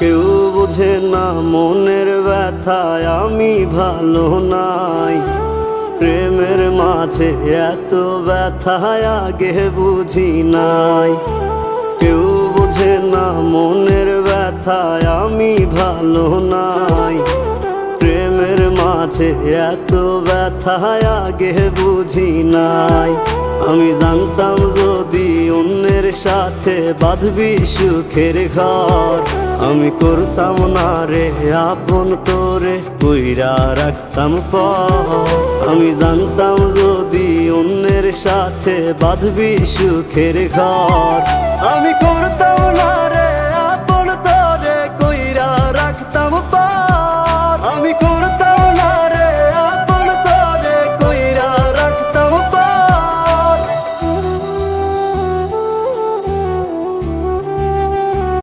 কেউ বোঝে না মনের ব্যথায় আমি ভালো নাই। প্রেমের মাঝে এত ব্যথায় আগে বুঝি নাই। কেউ বোঝে না মনের ব্যথায় আমি ভালো নাই। প্রেমের মাঝে এত ব্যথায় আগে বুঝি নাই। আমি জানতাম যদি অন্যের সাথে বাঁধবি সুখের ঘর, আমি করতাম না রে আপন করে কইরা রাখতাম পর। আমি জানতাম যদি অন্যের সাথে বাঁধবি সুখের ঘর, আমি